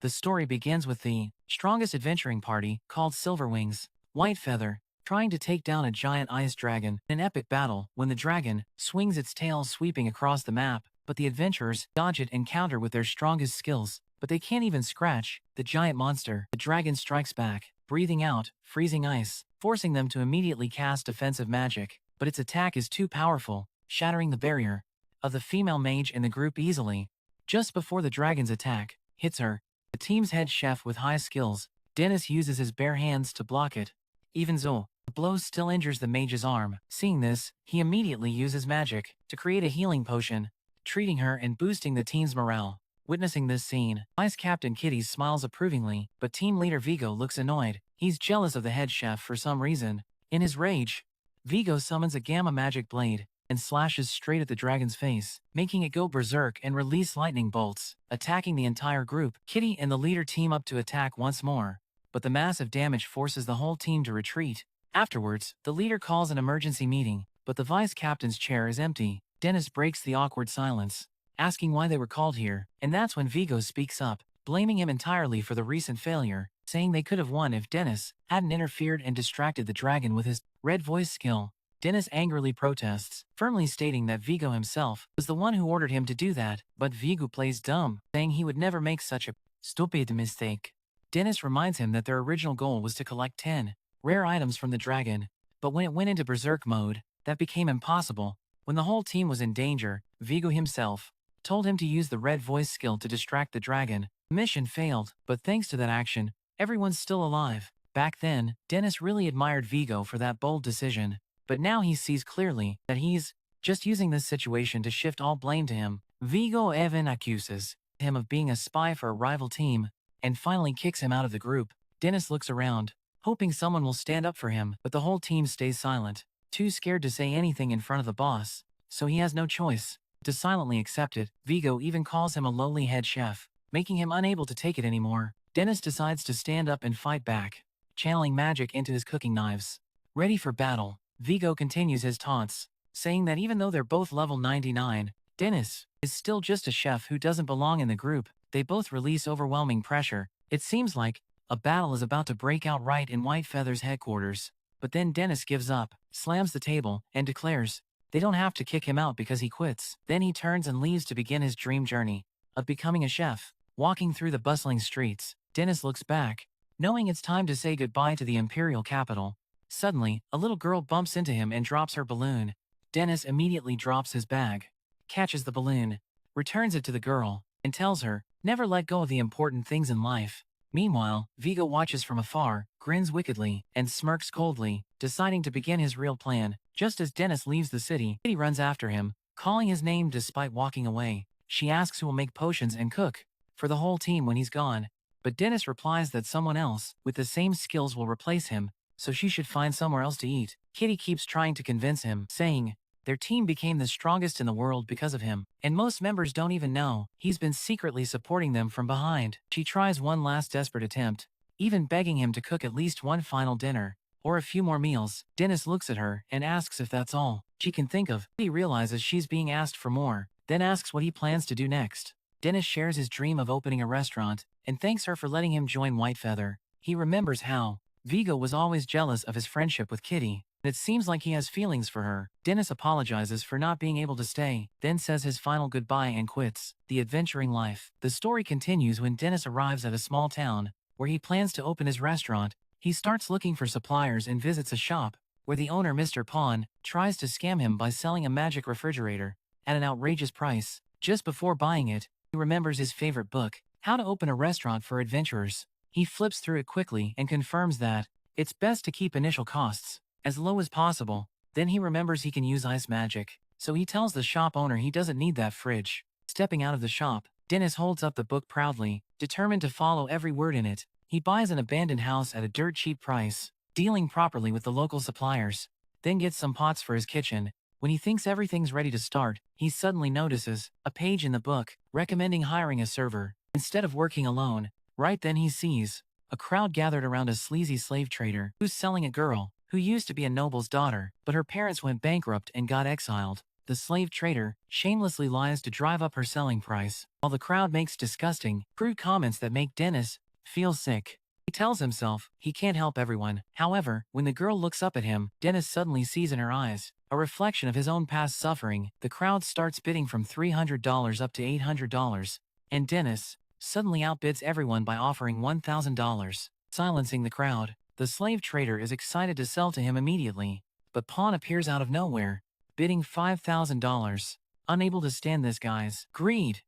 The story begins with the strongest adventuring party, called Silverwings, Whitefeather, trying to take down a giant ice dragon in an epic battle when the dragon swings its tail sweeping across the map, but the adventurers dodge it and counter with their strongest skills, but they can't even scratch the giant monster. The dragon strikes back, breathing out freezing ice, forcing them to immediately cast defensive magic, but its attack is too powerful, shattering the barrier of the female mage in the group easily. Just before the dragon's attack hits her, the team's head chef with high skills, Dennis, uses his bare hands to block it. Even though the blow still injures the mage's arm. Seeing this, he immediately uses magic to create a healing potion, treating her and boosting the team's morale. Witnessing this scene, Vice Captain Kitty smiles approvingly, but team leader Vigo looks annoyed. He's jealous of the head chef for some reason. In his rage, Vigo summons a gamma magic blade and slashes straight at the dragon's face, making it go berserk and release lightning bolts, attacking the entire group. Kitty and the leader team up to attack once more, but the massive damage forces the whole team to retreat. Afterwards, the leader calls an emergency meeting, but the vice captain's chair is empty. Dennis breaks the awkward silence, asking why they were called here, and that's when Vigo speaks up, blaming him entirely for the recent failure, saying they could have won if Dennis hadn't interfered and distracted the dragon with his red voice skill. Dennis angrily protests, firmly stating that Vigo himself was the one who ordered him to do that, but Vigo plays dumb, saying he would never make such a stupid mistake. Dennis reminds him that their original goal was to collect 10 rare items from the dragon, but when it went into berserk mode, that became impossible. When the whole team was in danger, Vigo himself told him to use the red voice skill to distract the dragon. The mission failed, but thanks to that action, everyone's still alive. Back then, Dennis really admired Vigo for that bold decision, but now he sees clearly that he's just using this situation to shift all blame to him. Vigo even accuses him of being a spy for a rival team, and finally kicks him out of the group. Dennis looks around, hoping someone will stand up for him, but the whole team stays silent, too scared to say anything in front of the boss, so he has no choice to silently accept it. Vigo even calls him a lowly head chef, making him unable to take it anymore. Dennis decides to stand up and fight back, channeling magic into his cooking knives. Ready for battle, Vigo continues his taunts, saying that even though they're both level 99, Dennis is still just a chef who doesn't belong in the group. They both release overwhelming pressure. It seems like a battle is about to break out right in Whitefeather's headquarters. But then Dennis gives up, slams the table, and declares they don't have to kick him out because he quits. Then he turns and leaves to begin his dream journey of becoming a chef. Walking through the bustling streets, Dennis looks back, knowing it's time to say goodbye to the imperial capital. Suddenly, a little girl bumps into him and drops her balloon. Dennis immediately drops his bag, catches the balloon, returns it to the girl, and tells her, never let go of the important things in life. Meanwhile, Vigo watches from afar, grins wickedly, and smirks coldly, deciding to begin his real plan. Just as Dennis leaves the city, Kitty runs after him, calling his name despite walking away. She asks who will make potions and cook for the whole team when he's gone, but Dennis replies that someone else with the same skills will replace him, so she should find somewhere else to eat. Kitty keeps trying to convince him, saying their team became the strongest in the world because of him, and most members don't even know he's been secretly supporting them from behind. She tries one last desperate attempt, even begging him to cook at least one final dinner, or a few more meals. Dennis looks at her and asks if that's all she can think of. He realizes she's being asked for more, then asks what he plans to do next. Dennis shares his dream of opening a restaurant, and thanks her for letting him join Whitefeather. He remembers how Vigo was always jealous of his friendship with Kitty, and it seems like he has feelings for her. Dennis apologizes for not being able to stay, then says his final goodbye and quits the adventuring life. The story continues when Dennis arrives at a small town, where he plans to open his restaurant. He starts looking for suppliers and visits a shop, where the owner, Mr. Pawn, tries to scam him by selling a magic refrigerator at an outrageous price. Just before buying it, he remembers his favorite book, How to Open a Restaurant for Adventurers. He flips through it quickly and confirms that it's best to keep initial costs as low as possible. Then he remembers he can use ice magic, so he tells the shop owner he doesn't need that fridge. Stepping out of the shop, Dennis holds up the book proudly, determined to follow every word in it. He buys an abandoned house at a dirt cheap price, dealing properly with the local suppliers, then gets some pots for his kitchen. When he thinks everything's ready to start, he suddenly notices a page in the book recommending hiring a server instead of working alone. Right then he sees a crowd gathered around a sleazy slave trader who's selling a girl who used to be a noble's daughter, but her parents went bankrupt and got exiled. the slave trader shamelessly lies to drive up her selling price, while the crowd makes disgusting, crude comments that make Dennis feel sick. He tells himself he can't help everyone. However, when the girl looks up at him, Dennis suddenly sees in her eyes a reflection of his own past suffering. The crowd starts bidding from $300 up to $800, and Dennis suddenly outbids everyone by offering $1,000. Silencing the crowd, the slave trader is excited to sell to him immediately, but Pawn appears out of nowhere, bidding $5,000. Unable to stand this guy's greed,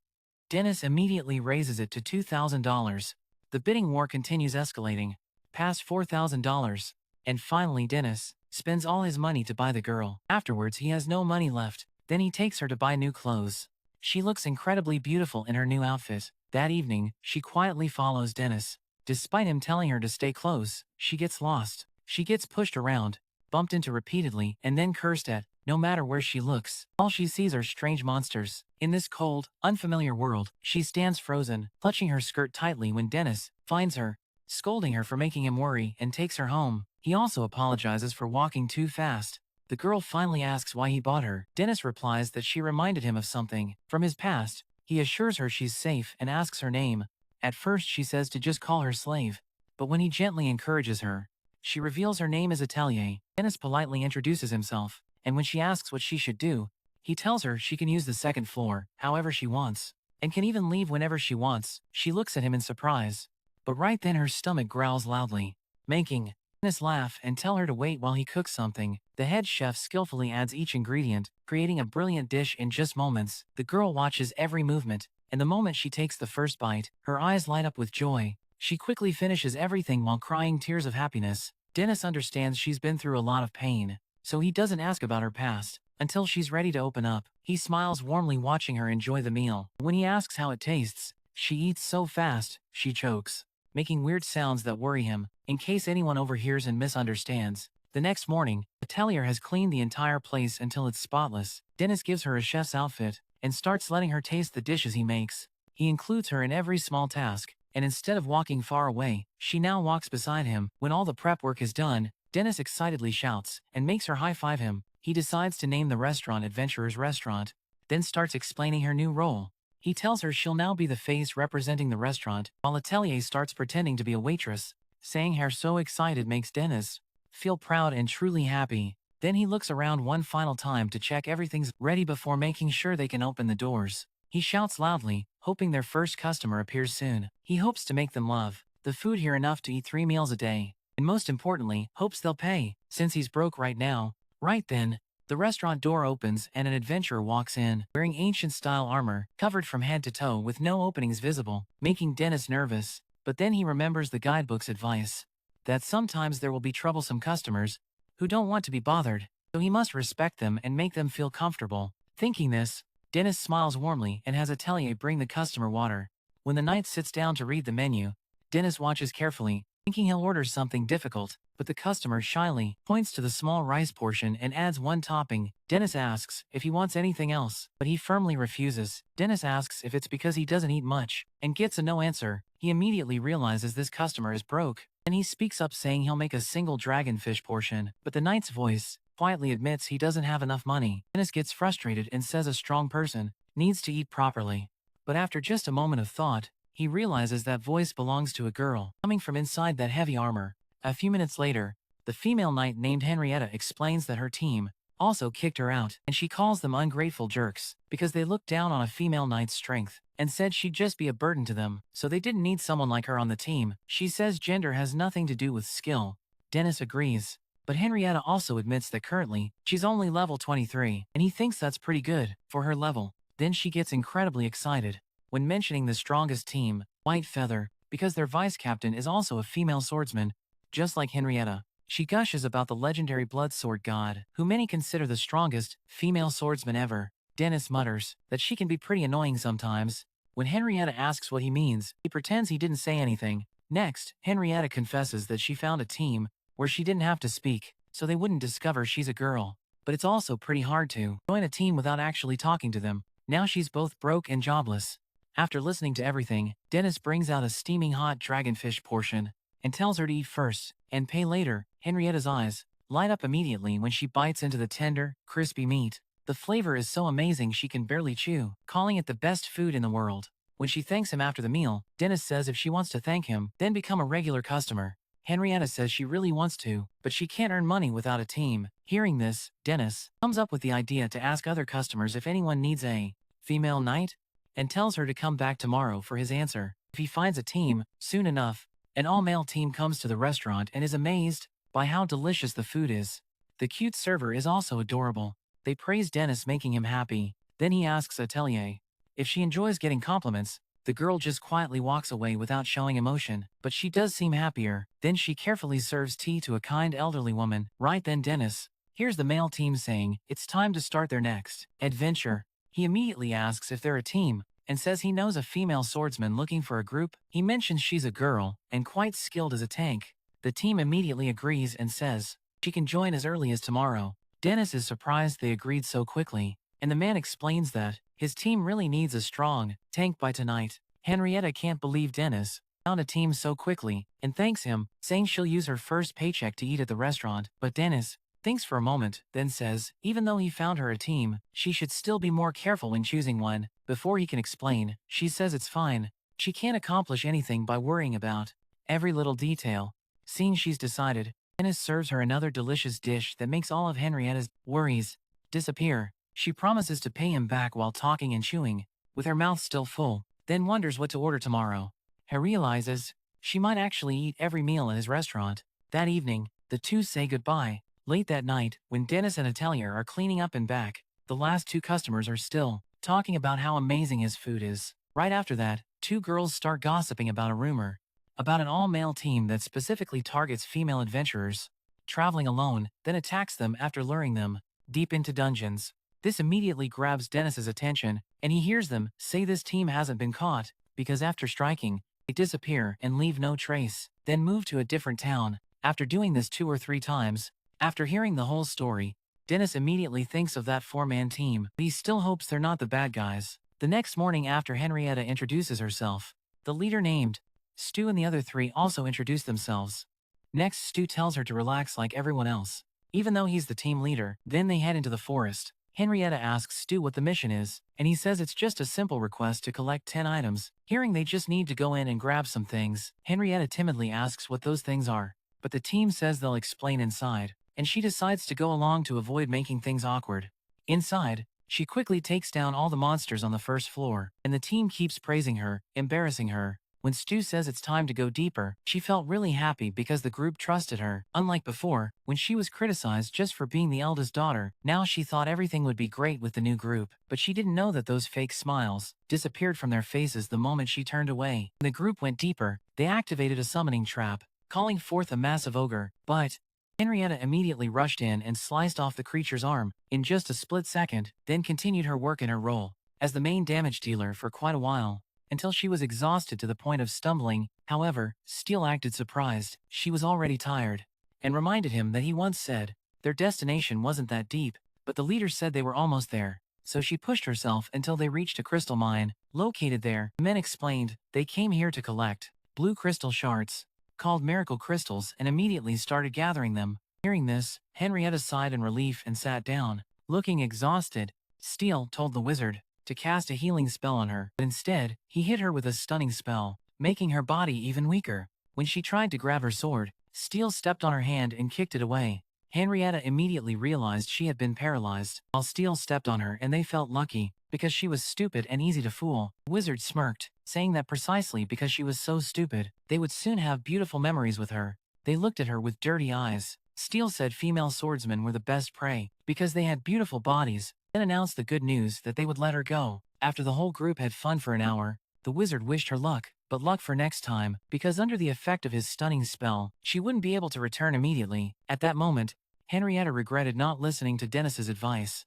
Dennis immediately raises it to $2,000. The bidding war continues escalating, past $4,000, and finally Dennis spends all his money to buy the girl. Afterwards he has no money left, then he takes her to buy new clothes. She looks incredibly beautiful in her new outfit. That evening, she quietly follows Dennis. Despite him telling her to stay close, she gets lost. She gets pushed around, bumped into repeatedly, and then cursed at. No matter where she looks, all she sees are strange monsters. In this cold, unfamiliar world, she stands frozen, clutching her skirt tightly when Dennis finds her, scolding her for making him worry, and takes her home. He also apologizes for walking too fast. The girl finally asks why he bought her. Dennis replies that she reminded him of something from his past. He assures her she's safe and asks her name. At first she says to just call her slave, but when he gently encourages her, she reveals her name is Atelier. Dennis politely introduces himself, and when she asks what she should do, he tells her she can use the second floor however she wants, and can even leave whenever she wants. She looks at him in surprise, but right then her stomach growls loudly, making Dennis laugh and tell her to wait while he cooks something. The head chef skillfully adds each ingredient, creating a brilliant dish in just moments. The girl watches every movement, and the moment she takes the first bite, her eyes light up with joy. She quickly finishes everything while crying tears of happiness. Dennis understands she's been through a lot of pain, so he doesn't ask about her past until she's ready to open up. He smiles warmly watching her enjoy the meal. When he asks how it tastes, she eats so fast, she chokes, making weird sounds that worry him, in case anyone overhears and misunderstands. The next morning, Atelier has cleaned the entire place until it's spotless. Dennis gives her a chef's outfit and starts letting her taste the dishes he makes. He includes her in every small task, and instead of walking far away, she now walks beside him. When all the prep work is done, Dennis excitedly shouts and makes her high-five him. He decides to name the restaurant Adventurer's Restaurant, then starts explaining her new role. He tells her she'll now be the face representing the restaurant, while Atelier starts pretending to be a waitress. Saying her so excited makes Dennis feel proud and truly happy. Then he looks around one final time to check everything's ready before making sure they can open the doors. He shouts loudly, hoping their first customer appears soon. He hopes to make them love the food here enough to eat 3 meals a day, and most importantly, hopes they'll pay, since he's broke right now. Right then, the restaurant door opens and an adventurer walks in, wearing ancient-style armor, covered from head to toe with no openings visible, making Dennis nervous. But then he remembers the guidebook's advice that sometimes there will be troublesome customers who don't want to be bothered, so he must respect them and make them feel comfortable. Thinking this, Dennis smiles warmly and has Atelier bring the customer water. When the knight sits down to read the menu, Dennis watches carefully, thinking he'll order something difficult, but the customer shyly points to the small rice portion and adds 1 topping. Dennis asks if he wants anything else, but he firmly refuses. Dennis asks if it's because he doesn't eat much, and gets a no answer. He immediately realizes this customer is broke, and he speaks up saying he'll make a single dragonfish portion, but the knight's voice quietly admits he doesn't have enough money. Dennis gets frustrated and says a strong person needs to eat properly. But after just a moment of thought, he realizes that voice belongs to a girl, coming from inside that heavy armor. A few minutes later, the female knight named Henrietta explains that her team also kicked her out, and she calls them ungrateful jerks because they looked down on a female knight's strength and said she'd just be a burden to them, so they didn't need someone like her on the team. She says gender has nothing to do with skill. Dennis agrees, but Henrietta also admits that currently, she's only level 23, and he thinks that's pretty good for her level. Then she gets incredibly excited when mentioning the strongest team, White Feather, because their vice-captain is also a female swordsman, just like Henrietta. She gushes about the legendary blood sword god, who many consider the strongest female swordsman ever. Dennis mutters that she can be pretty annoying sometimes. When Henrietta asks what he means, he pretends he didn't say anything. Next, Henrietta confesses that she found a team where she didn't have to speak, so they wouldn't discover she's a girl. But it's also pretty hard to join a team without actually talking to them. Now she's both broke and jobless. After listening to everything, Dennis brings out a steaming hot dragonfish portion and tells her to eat first and pay later. Henrietta's eyes light up immediately when she bites into the tender, crispy meat. The flavor is so amazing she can barely chew, calling it the best food in the world. When she thanks him after the meal, Dennis says if she wants to thank him, then become a regular customer. Henrietta says she really wants to, but she can't earn money without a team. Hearing this, Dennis comes up with the idea to ask other customers if anyone needs a female knight, and tells her to come back tomorrow for his answer. If he finds a team, soon enough, an all-male team comes to the restaurant and is amazed by how delicious the food is. The cute server is also adorable. They praise Dennis, making him happy. Then he asks Atelier if she enjoys getting compliments. The girl just quietly walks away without showing emotion, but she does seem happier. Then she carefully serves tea to a kind elderly woman. Right then Dennis hears the male team saying it's time to start their next adventure. He immediately asks if they're a team, and says he knows a female swordsman looking for a group. He mentions she's a girl, and quite skilled as a tank. The team immediately agrees and says she can join as early as tomorrow. Dennis is surprised they agreed so quickly, and the man explains that his team really needs a strong tank by tonight. Henrietta can't believe Dennis found a team so quickly, and thanks him, saying she'll use her first paycheck to eat at the restaurant. But Dennis thinks for a moment, then says even though he found her a team, she should still be more careful when choosing one. Before he can explain, she says it's fine. She can't accomplish anything by worrying about every little detail. Seeing she's decided, Dennis serves her another delicious dish that makes all of Henrietta's worries disappear. She promises to pay him back while talking and chewing, with her mouth still full, then wonders what to order tomorrow. He realizes she might actually eat every meal at his restaurant. That evening, the two say goodbye. Late that night, when Dennis and Atelier are cleaning up and back, the last two customers are still talking about how amazing his food is. Right after that, two girls start gossiping about a rumor about an all-male team that specifically targets female adventurers traveling alone, then attacks them after luring them deep into dungeons. This immediately grabs Dennis's attention, and he hears them say this team hasn't been caught because after striking, they disappear and leave no trace, then move to a different town. After doing this 2 or 3 times, after hearing the whole story, Dennis immediately thinks of that 4-man team, but he still hopes they're not the bad guys. The next morning after Henrietta introduces herself, the leader named Stu and the other 3 also introduce themselves. Next, Stu tells her to relax like everyone else, even though he's the team leader. Then they head into the forest. Henrietta asks Stu what the mission is, and he says it's just a simple request to collect 10 items. Hearing they just need to go in and grab some things, Henrietta timidly asks what those things are, but the team says they'll explain inside, and she decides to go along to avoid making things awkward. Inside, she quickly takes down all the monsters on the first floor, and the team keeps praising her, embarrassing her. When Stu says it's time to go deeper, she felt really happy because the group trusted her. Unlike before, when she was criticized just for being the eldest daughter, now she thought everything would be great with the new group. But she didn't know that those fake smiles disappeared from their faces the moment she turned away. When the group went deeper, they activated a summoning trap, calling forth a massive ogre. But Henrietta immediately rushed in and sliced off the creature's arm in just a split second, then continued her work in her role as the main damage dealer for quite a while, until she was exhausted to the point of stumbling. However, Steele acted surprised. She was already tired, and reminded him that he once said their destination wasn't that deep, but the leader said they were almost there. So she pushed herself until they reached a crystal mine located there. The men explained they came here to collect blue crystal shards, called miracle crystals, and immediately started gathering them. Hearing this, Henrietta sighed in relief and sat down. Looking exhausted, Steele told the wizard to cast a healing spell on her, but instead, he hit her with a stunning spell, making her body even weaker. When she tried to grab her sword, Steele stepped on her hand and kicked it away. Henrietta immediately realized she had been paralyzed, while Steele stepped on her, and they felt lucky, because she was stupid and easy to fool. The wizard smirked, saying that precisely because she was so stupid, they would soon have beautiful memories with her. They looked at her with dirty eyes. Steele said female swordsmen were the best prey, because they had beautiful bodies, then announced the good news that they would let her go. After the whole group had fun for an hour, the wizard wished her luck, but luck for next time, because under the effect of his stunning spell, she wouldn't be able to return immediately. At that moment, Henrietta regretted not listening to Dennis's advice.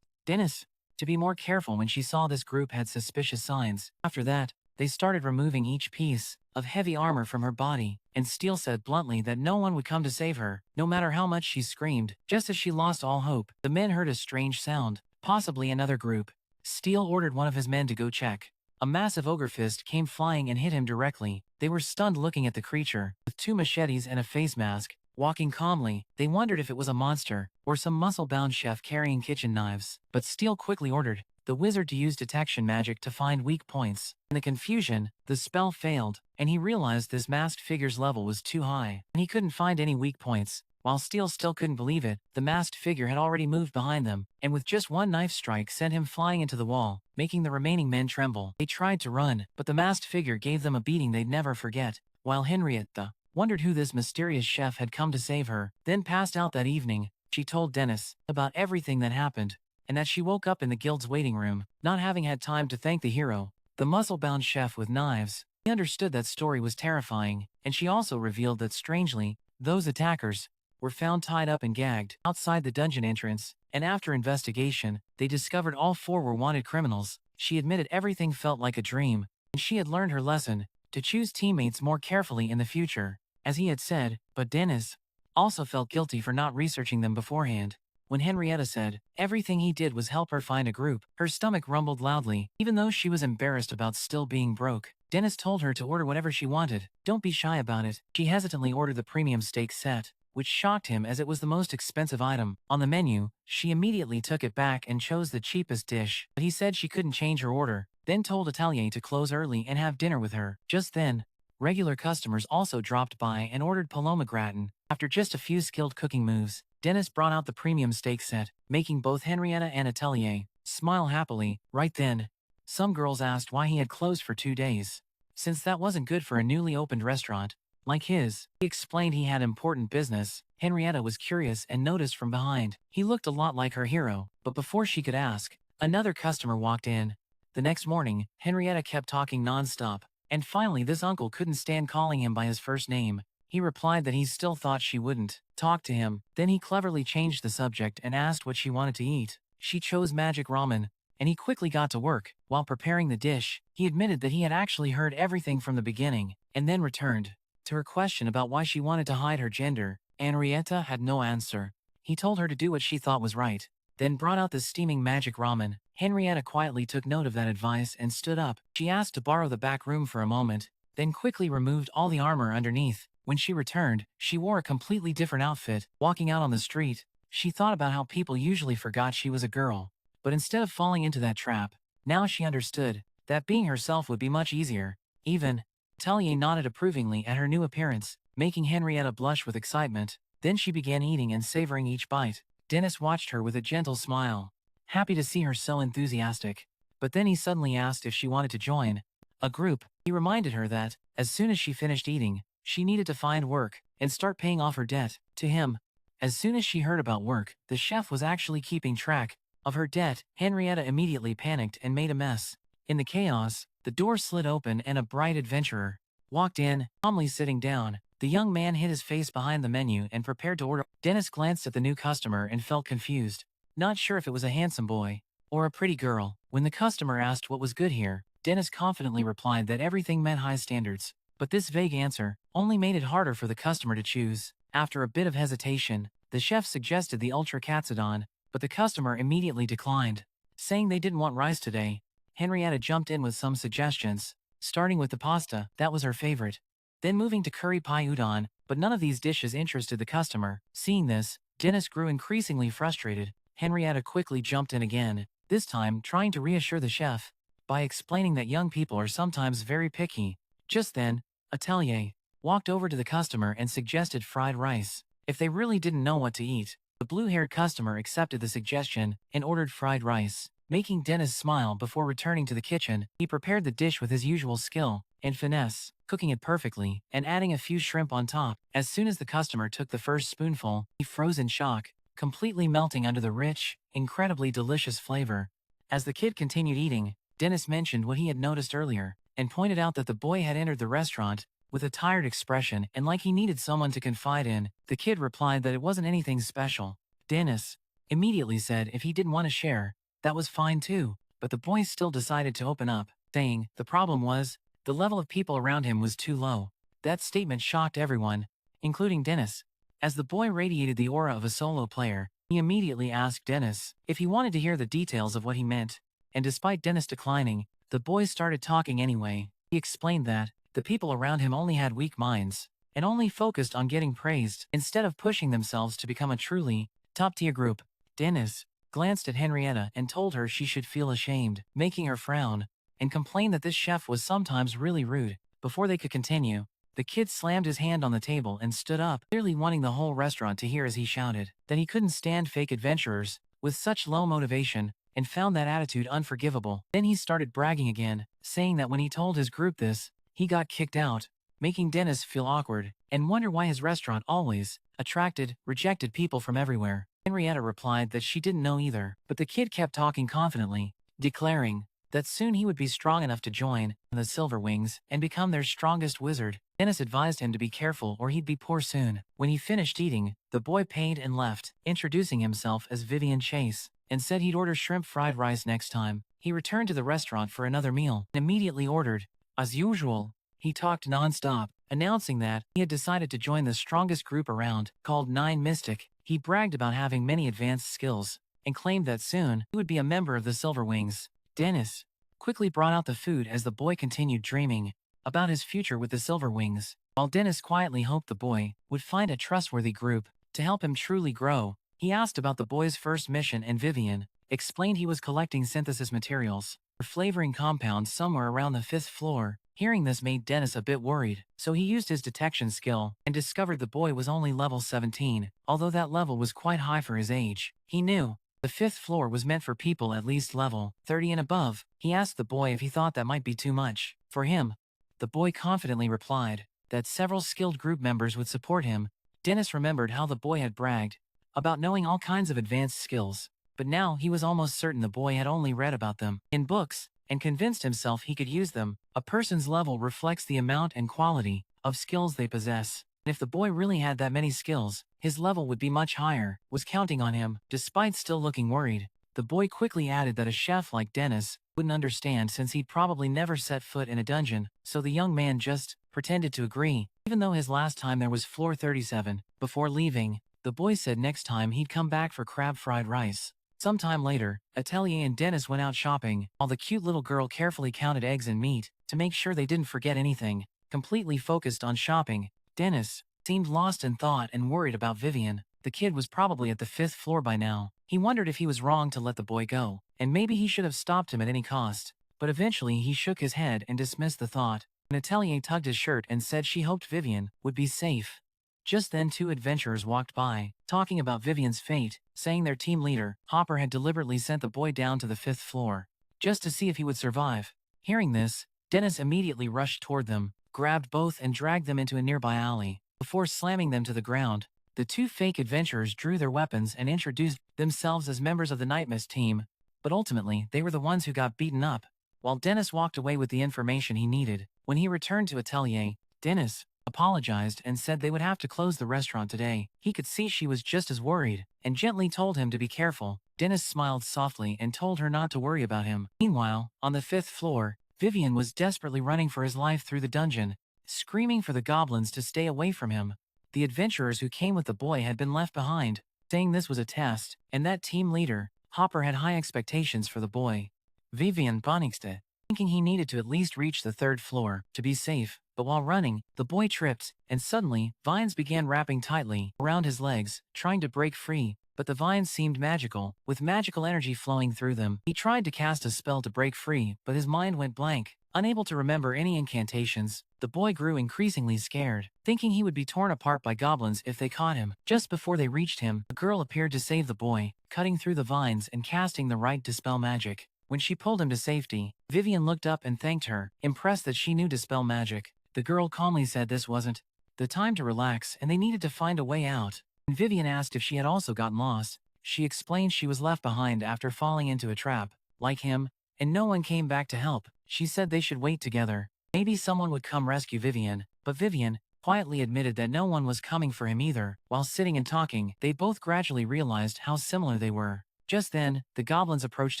Dennis, to be more careful when she saw this group had suspicious signs. After that, they started removing each piece of heavy armor from her body, and Steele said bluntly that no one would come to save her, no matter how much she screamed. Just as she lost all hope, the men heard a strange sound, possibly another group. Steele ordered one of his men to go check. A massive ogre fist came flying and hit him directly. They were stunned looking at the creature, with 2 machetes and a face mask, Walking calmly, they wondered if it was a monster or some muscle-bound chef carrying kitchen knives. But Steele quickly ordered the wizard to use detection magic to find weak points. In the confusion, the spell failed, and he realized this masked figure's level was too high, and he couldn't find any weak points. While Steele still couldn't believe it, the masked figure had already moved behind them, and with just one knife strike sent him flying into the wall, making the remaining men tremble. They tried to run, but the masked figure gave them a beating they'd never forget. While Henrietta wondered who this mysterious chef had come to save her, then passed out that evening, she told Dennis about everything that happened, and that she woke up in the guild's waiting room, not having had time to thank the hero, the muscle-bound chef with knives. He understood that story was terrifying, and she also revealed that strangely, those attackers were found tied up and gagged outside the dungeon entrance, and after investigation, they discovered all 4 were wanted criminals. She admitted everything felt like a dream, and she had learned her lesson, to choose teammates more carefully in the future, as he had said, but Dennis also felt guilty for not researching them beforehand. When Henrietta said everything he did was help her find a group, her stomach rumbled loudly, even though she was embarrassed about still being broke. Dennis told her to order whatever she wanted. Don't be shy about it. She hesitantly ordered the premium steak set, which shocked him as it was the most expensive item on the menu. She immediately took it back and chose the cheapest dish, but he said she couldn't change her order, then told Atelier to close early and have dinner with her. Just then, regular customers also dropped by and ordered Paloma gratin. After just a few skilled cooking moves, Dennis brought out the premium steak set, making both Henrietta and Atelier smile happily. Right then, some girls asked why he had closed for 2 days, since that wasn't good for a newly opened restaurant like his. He explained he had important business. Henrietta was curious and noticed from behind. He looked a lot like her hero, but before she could ask, another customer walked in. The next morning, Henrietta kept talking non-stop, and finally this uncle couldn't stand calling him by his first name. He replied that he still thought she wouldn't talk to him. Then he cleverly changed the subject and asked what she wanted to eat. She chose magic ramen, and he quickly got to work. While preparing the dish, he admitted that he had actually heard everything from the beginning, and then returned to her question about why she wanted to hide her gender. Henrietta had no answer. He told her to do what she thought was right, then brought out the steaming magic ramen. Henrietta quietly took note of that advice and stood up. She asked to borrow the back room for a moment, then quickly removed all the armor underneath. When she returned, she wore a completely different outfit. Walking out on the street, she thought about how people usually forgot she was a girl, but instead of falling into that trap, now she understood that being herself would be much easier. Even Atelier nodded approvingly at her new appearance, making Henrietta blush with excitement. Then she began eating and savoring each bite. Dennis watched her with a gentle smile, happy to see her so enthusiastic. But then he suddenly asked if she wanted to join a group. He reminded her that, as soon as she finished eating, she needed to find work and start paying off her debt to him. As soon as she heard about work, the chef was actually keeping track of her debt. Henrietta immediately panicked and made a mess. In the chaos, the door slid open and a bright adventurer walked in, calmly sitting down. The young man hid his face behind the menu and prepared to order. Dennis glanced at the new customer and felt confused, not sure if it was a handsome boy or a pretty girl. When the customer asked what was good here, Dennis confidently replied that everything met high standards. But this vague answer only made it harder for the customer to choose. After a bit of hesitation, the chef suggested the Ultra Katsudon, but the customer immediately declined, saying they didn't want rice today. Henrietta jumped in with some suggestions, starting with the pasta, that was her favorite, then moving to curry pie udon, but none of these dishes interested the customer. Seeing this, Dennis grew increasingly frustrated. Henrietta quickly jumped in again, this time trying to reassure the chef by explaining that young people are sometimes very picky. Just then, Atelier walked over to the customer and suggested fried rice. If they really didn't know what to eat, the blue-haired customer accepted the suggestion and ordered fried rice, making Dennis smile. Before returning to the kitchen, he prepared the dish with his usual skill and finesse, cooking it perfectly and adding a few shrimp on top. As soon as the customer took the first spoonful, he froze in shock, completely melting under the rich, incredibly delicious flavor. As the kid continued eating, Dennis mentioned what he had noticed earlier and pointed out that the boy had entered the restaurant with a tired expression and like he needed someone to confide in. The kid replied that it wasn't anything special. Dennis immediately said if he didn't want to share, that was fine too, but the boy still decided to open up, saying the problem was the level of people around him was too low. That statement shocked everyone, including Dennis. As the boy radiated the aura of a solo player, he immediately asked Dennis if he wanted to hear the details of what he meant, and despite Dennis declining, the boy started talking anyway. He explained that the people around him only had weak minds, and only focused on getting praised instead of pushing themselves to become a truly top-tier group. Dennis glanced at Henrietta and told her she should feel ashamed, making her frown, and complain that this chef was sometimes really rude. Before they could continue, the kid slammed his hand on the table and stood up, clearly wanting the whole restaurant to hear as he shouted that he couldn't stand fake adventurers with such low motivation and found that attitude unforgivable. Then he started bragging again, saying that when he told his group this, he got kicked out, making Dennis feel awkward and wonder why his restaurant always attracted rejected people from everywhere. Henrietta replied that she didn't know either, but the kid kept talking confidently, declaring that soon he would be strong enough to join the Silver Wings and become their strongest wizard. Dennis advised him to be careful or he'd be poor soon. When he finished eating, the boy paid and left, introducing himself as Vivian Chase, and said he'd order shrimp fried rice next time. He returned to the restaurant for another meal and immediately ordered. As usual, he talked non-stop, announcing that he had decided to join the strongest group around, called Nine Mystic. He bragged about having many advanced skills and claimed that soon he would be a member of the Silver Wings. Dennis quickly brought out the food as the boy continued dreaming about his future with the Silver Wings. While Dennis quietly hoped the boy would find a trustworthy group to help him truly grow, he asked about the boy's first mission and Vivian explained he was collecting synthesis materials for flavoring compounds somewhere around the 5th floor. Hearing this made Dennis a bit worried, so he used his detection skill and discovered the boy was only level 17, although that level was quite high for his age. He knew the 5th floor was meant for people at least level 30 and above. He asked the boy if he thought that might be too much for him. The boy confidently replied that several skilled group members would support him. Dennis remembered how the boy had bragged about knowing all kinds of advanced skills, but now he was almost certain the boy had only read about them in books and convinced himself he could use them. A person's level reflects the amount and quality of skills they possess. And if the boy really had that many skills, his level would be much higher. Was counting on him, despite still looking worried. The boy quickly added that a chef like Dennis wouldn't understand since he'd probably never set foot in a dungeon, so the young man just pretended to agree, even though his last time there was floor 37. Before leaving, the boy said next time he'd come back for crab fried rice. Sometime later, Atelier and Dennis went out shopping, while the cute little girl carefully counted eggs and meat to make sure they didn't forget anything. Completely focused on shopping, Dennis seemed lost in thought and worried about Vivian. The kid was probably at the 5th floor by now. He wondered if he was wrong to let the boy go, and maybe he should have stopped him at any cost. But eventually he shook his head and dismissed the thought. Atelier tugged his shirt and said she hoped Vivian would be safe. Just then 2 adventurers walked by, talking about Vivian's fate, saying their team leader, Hopper, had deliberately sent the boy down to the 5th floor, just to see if he would survive. Hearing this, Dennis immediately rushed toward them, grabbed both and dragged them into a nearby alley. Before slamming them to the ground, the 2 fake adventurers drew their weapons and introduced themselves as members of the Nightmist team, but ultimately they were the ones who got beaten up. While Dennis walked away with the information he needed, when he returned to Atelier, Dennis apologized and said they would have to close the restaurant today. He could see she was just as worried, and gently told him to be careful. Dennis smiled softly and told her not to worry about him. Meanwhile, on the 5th floor, Vivian was desperately running for his life through the dungeon, screaming for the goblins to stay away from him. The adventurers who came with the boy had been left behind, saying this was a test, and that team leader, Hopper, had high expectations for the boy. Vivian panicked, thinking he needed to at least reach the 3rd floor to be safe. But while running, the boy tripped, and suddenly, vines began wrapping tightly around his legs, trying to break free. But the vines seemed magical, with magical energy flowing through them. He tried to cast a spell to break free, but his mind went blank. Unable to remember any incantations, the boy grew increasingly scared, thinking he would be torn apart by goblins if they caught him. Just before they reached him, a girl appeared to save the boy, cutting through the vines and casting the right dispel magic. When she pulled him to safety, Vivian looked up and thanked her, impressed that she knew dispel magic. The girl calmly said this wasn't the time to relax and they needed to find a way out. When Vivian asked if she had also gotten lost, she explained she was left behind after falling into a trap, like him, and no one came back to help. She said they should wait together. Maybe someone would come rescue Vivian, but Vivian quietly admitted that no one was coming for him either. While sitting and talking, they both gradually realized how similar they were. Just then, the goblins approached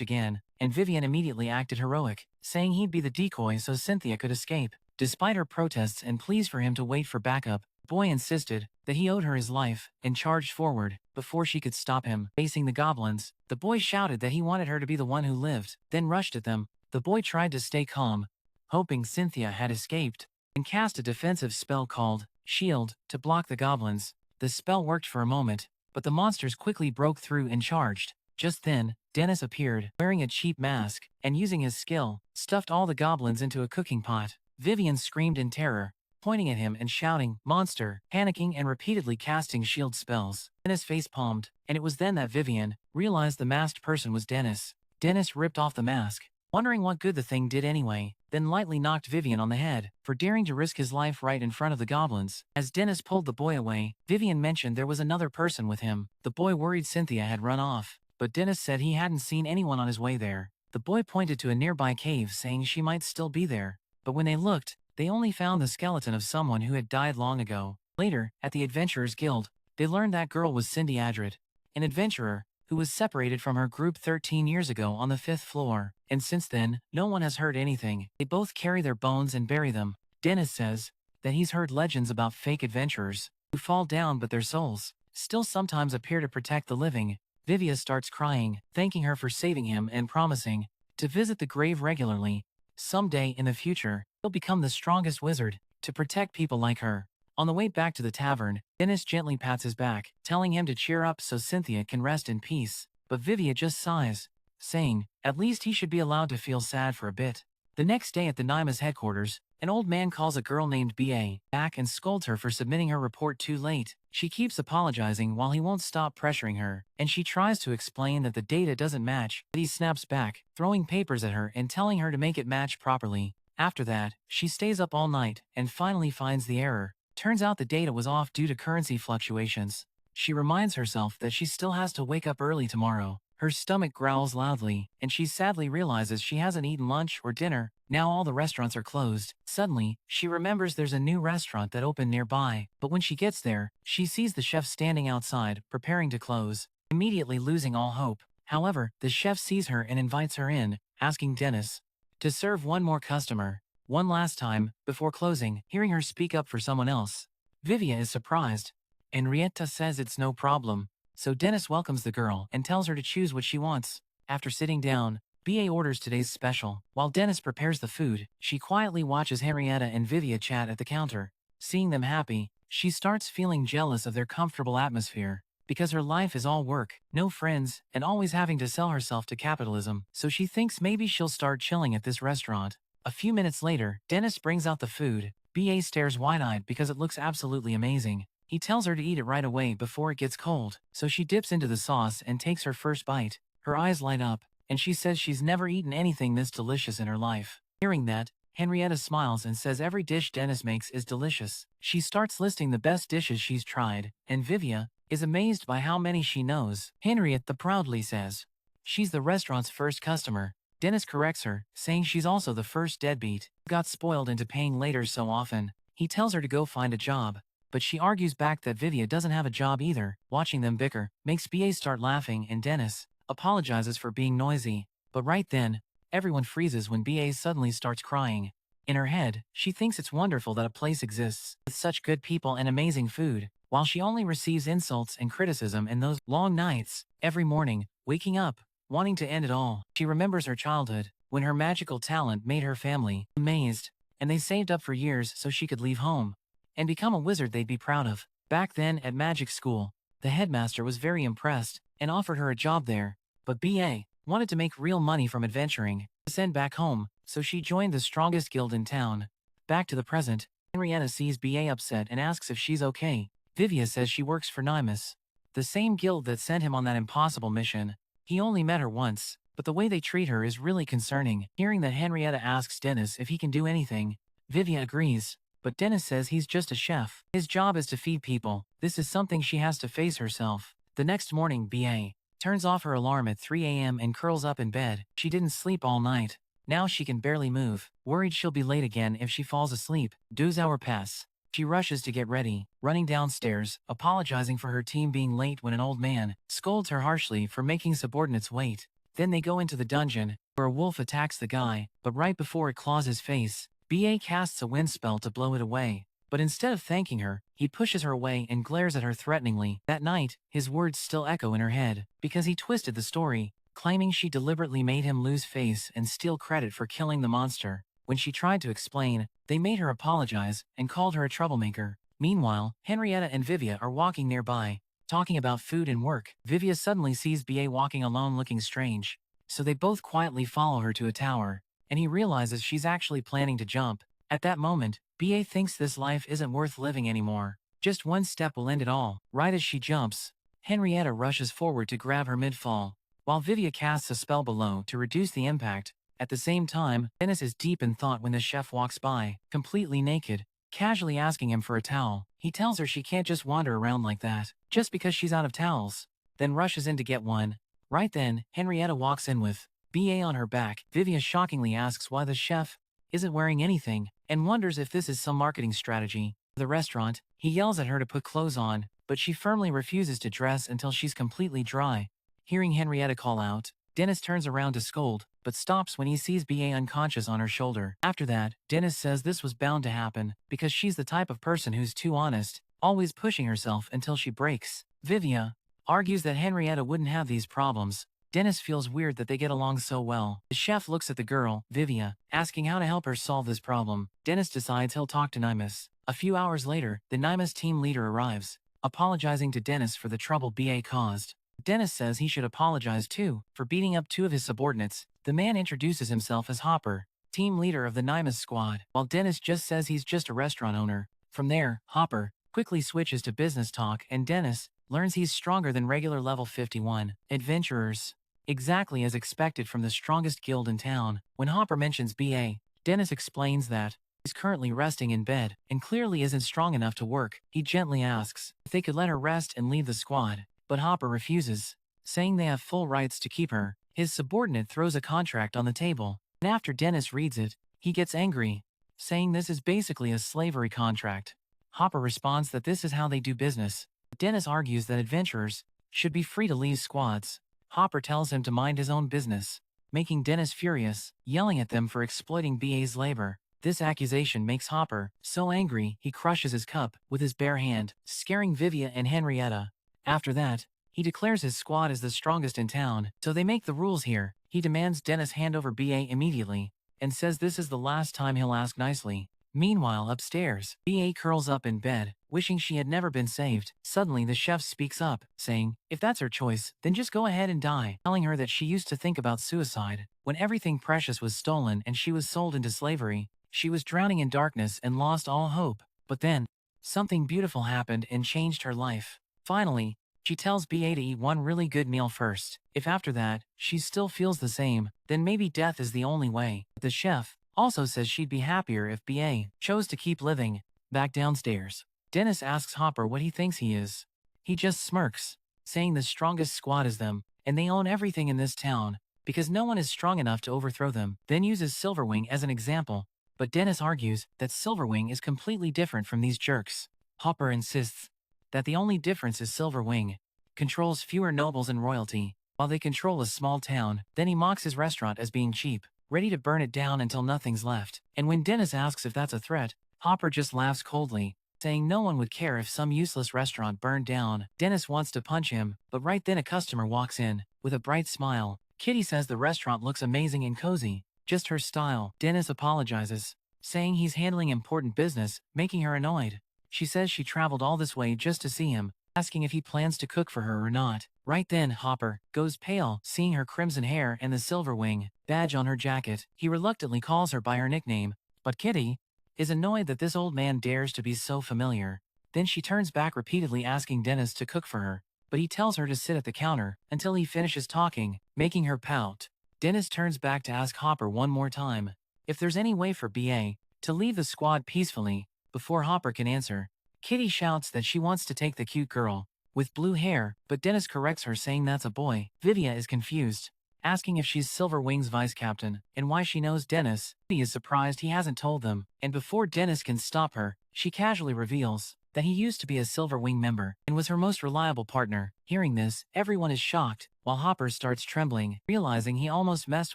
again, and Vivian immediately acted heroic, saying he'd be the decoy so Cynthia could escape. Despite her protests and pleas for him to wait for backup, the boy insisted that he owed her his life and charged forward. Before she could stop him, facing the goblins, the boy shouted that he wanted her to be the one who lived, then rushed at them. The boy tried to stay calm, hoping Cynthia had escaped, and cast a defensive spell called shield to block the goblins. The spell worked for a moment, but the monsters quickly broke through and charged. Just then, Dennis appeared, wearing a cheap mask, and using his skill, stuffed all the goblins into a cooking pot. Vivian screamed in terror, pointing at him and shouting, "Monster!" panicking and repeatedly casting shield spells. Dennis face-palmed, and it was then that Vivian realized the masked person was Dennis. Dennis ripped off the mask, wondering what good the thing did anyway, then lightly knocked Vivian on the head for daring to risk his life right in front of the goblins. As Dennis pulled the boy away, Vivian mentioned there was another person with him. The boy worried Cynthia had run off, but Dennis said he hadn't seen anyone on his way there. The boy pointed to a nearby cave, saying she might still be there, but when they looked, they only found the skeleton of someone who had died long ago. Later, at the Adventurers Guild, they learned that girl was Cindy Adred, an adventurer who was separated from her group 13 years ago on the 5th floor, and since then, no one has heard anything. They both carry their bones and bury them. Dennis says that he's heard legends about fake adventurers who fall down but their souls still sometimes appear to protect the living. Vivia starts crying, thanking her for saving him and promising to visit the grave regularly. Someday in the future, he'll become the strongest wizard to protect people like her. On the way back to the tavern, Dennis gently pats his back, telling him to cheer up so Cynthia can rest in peace. But Vivia just sighs, saying at least he should be allowed to feel sad for a bit. The next day at the Nyma's headquarters, an old man calls a girl named B.A. back and scolds her for submitting her report too late. She keeps apologizing while he won't stop pressuring her, and she tries to explain that the data doesn't match, but he snaps back, throwing papers at her and telling her to make it match properly. After that, she stays up all night and finally finds the error. Turns out the data was off due to currency fluctuations. She reminds herself that she still has to wake up early tomorrow. Her stomach growls loudly, and she sadly realizes she hasn't eaten lunch or dinner. Now all the restaurants are closed. Suddenly, she remembers there's a new restaurant that opened nearby, but when she gets there, she sees the chef standing outside, preparing to close, immediately losing all hope. However, the chef sees her and invites her in, asking Dennis to serve one more customer, one last time, before closing. Hearing her speak up for someone else, Vivia is surprised. Henrietta says it's no problem, so Dennis welcomes the girl and tells her to choose what she wants. After sitting down, B.A. orders today's special. While Dennis prepares the food, she quietly watches Henrietta and Vivia chat at the counter. Seeing them happy, she starts feeling jealous of their comfortable atmosphere, because her life is all work, no friends, and always having to sell herself to capitalism. So she thinks maybe she'll start chilling at this restaurant. A few minutes later, Dennis brings out the food. B.A. stares wide-eyed because it looks absolutely amazing. He tells her to eat it right away before it gets cold, so she dips into the sauce and takes her first bite. Her eyes light up, and she says she's never eaten anything this delicious in her life. Hearing that, Henrietta smiles and says every dish Dennis makes is delicious. She starts listing the best dishes she's tried, and Vivia is amazed by how many she knows. Henrietta proudly says she's the restaurant's first customer. Dennis corrects her, saying she's also the first deadbeat who got spoiled into paying later so often. He tells her to go find a job, but she argues back that Vivia doesn't have a job either. Watching them bicker makes B.A. start laughing, and Dennis apologizes for being noisy. But right then, everyone freezes when B.A. suddenly starts crying. In her head, she thinks it's wonderful that a place exists with such good people and amazing food, while she only receives insults and criticism in those long nights. Every morning, waking up, wanting to end it all, she remembers her childhood, when her magical talent made her family amazed, and they saved up for years so she could leave home and become a wizard they'd be proud of. Back then at magic school, the headmaster was very impressed and offered her a job there, but B.A. wanted to make real money from adventuring to send back home, so she joined the strongest guild in town. Back to the present, Henrietta sees B.A. upset and asks if she's okay. Vivia says she works for Nymas, the same guild that sent him on that impossible mission. He only met her once, but the way they treat her is really concerning. Hearing that Henrietta asks Dennis if he can do anything, Vivia agrees. But Dennis says he's just a chef. His job is to feed people. This is something she has to face herself. The next morning, B.A. turns off her alarm at 3 a.m. and curls up in bed. She didn't sleep all night. Now she can barely move, worried she'll be late again if she falls asleep. 2 hours pass. She rushes to get ready, running downstairs, apologizing for her team being late when an old man scolds her harshly for making subordinates wait. Then they go into the dungeon, where a wolf attacks the guy, but right before it claws his face, B.A. casts a wind spell to blow it away. But instead of thanking her, he pushes her away and glares at her threateningly. That night, his words still echo in her head, because he twisted the story, claiming she deliberately made him lose face and steal credit for killing the monster. When she tried to explain, they made her apologize and called her a troublemaker. Meanwhile, Henrietta and Vivia are walking nearby, talking about food and work. Vivia suddenly sees BA walking alone looking strange, so they both quietly follow her to a tower, and he realizes she's actually planning to jump. At that moment, BA thinks this life isn't worth living anymore. Just one step will end it all. Right as she jumps, Henrietta rushes forward to grab her mid-fall, while Vivia casts a spell below to reduce the impact. At the same time, Dennis is deep in thought when the chef walks by, completely naked, casually asking him for a towel. He tells her she can't just wander around like that, just because she's out of towels, then rushes in to get one. Right then, Henrietta walks in with BA on her back. Vivia shockingly asks why the chef isn't wearing anything, and wonders if this is some marketing strategy. The restaurant, he yells at her to put clothes on, but she firmly refuses to dress until she's completely dry. Hearing Henrietta call out, Dennis turns around to scold, but stops when he sees BA unconscious on her shoulder. After that, Dennis says this was bound to happen, because she's the type of person who's too honest, always pushing herself until she breaks. Vivia argues that Henrietta wouldn't have these problems. Dennis feels weird that they get along so well. The chef looks at the girl, Vivia, asking how to help her solve this problem. Dennis decides he'll talk to Nimus. A few hours later, the Nimus team leader arrives, apologizing to Dennis for the trouble BA caused. Dennis says he should apologize too, for beating up two of his subordinates. The man introduces himself as Hopper, team leader of the Nimus squad, while Dennis just says he's just a restaurant owner. From there, Hopper quickly switches to business talk and Dennis learns he's stronger than regular level 51 adventurers. Exactly as expected from the strongest guild in town. When Hopper mentions BA, Dennis explains that he's currently resting in bed and clearly isn't strong enough to work. He gently asks if they could let her rest and leave the squad, but Hopper refuses, saying they have full rights to keep her. His subordinate throws a contract on the table, and after Dennis reads it, he gets angry, saying this is basically a slavery contract. Hopper responds that this is how they do business. Dennis argues that adventurers should be free to leave squads. Hopper tells him to mind his own business, making Dennis furious, yelling at them for exploiting BA's labor. This accusation makes Hopper so angry he crushes his cup with his bare hand, scaring Vivia and Henrietta. After that, he declares his squad is the strongest in town, so they make the rules here. He demands Dennis hand over BA immediately, and says this is the last time he'll ask nicely. Meanwhile, upstairs, BA curls up in bed, wishing she had never been saved. Suddenly, the chef speaks up, saying, if that's her choice, then just go ahead and die, telling her that she used to think about suicide. When everything precious was stolen and she was sold into slavery, she was drowning in darkness and lost all hope. But then, something beautiful happened and changed her life. Finally, she tells BA to eat one really good meal first. If after that, she still feels the same, then maybe death is the only way. The chef also says she'd be happier if BA chose to keep living. Back downstairs, Dennis asks Hopper what he thinks he is. He just smirks, saying the strongest squad is them, and they own everything in this town, because no one is strong enough to overthrow them. Then uses Silverwing as an example, but Dennis argues that Silverwing is completely different from these jerks. Hopper insists that the only difference is Silverwing controls fewer nobles and royalty, while they control a small town. Then he mocks his restaurant as being cheap, ready to burn it down until nothing's left. And when Dennis asks if that's a threat, Hopper just laughs coldly, saying no one would care if some useless restaurant burned down. Dennis wants to punch him, but right then a customer walks in, with a bright smile. Kitty says the restaurant looks amazing and cozy, just her style. Dennis apologizes, saying he's handling important business, making her annoyed. She says she traveled all this way just to see him, asking if he plans to cook for her or not. Right then, Hopper goes pale, seeing her crimson hair and the Silverwing badge on her jacket. He reluctantly calls her by her nickname, but Kitty is annoyed that this old man dares to be so familiar. Then she turns back repeatedly asking Dennis to cook for her, but he tells her to sit at the counter until he finishes talking, making her pout. Dennis turns back to ask Hopper one more time if there's any way for BA to leave the squad peacefully. Before Hopper can answer, Kitty shouts that she wants to take the cute girl with blue hair, but Dennis corrects her saying that's a boy. Vivia is confused, asking if she's Silverwing's vice captain and why she knows Dennis. He is surprised he hasn't told them, and before Dennis can stop her, she casually reveals that he used to be a Silverwing member and was her most reliable partner. Hearing this, everyone is shocked, while Hopper starts trembling, realizing he almost messed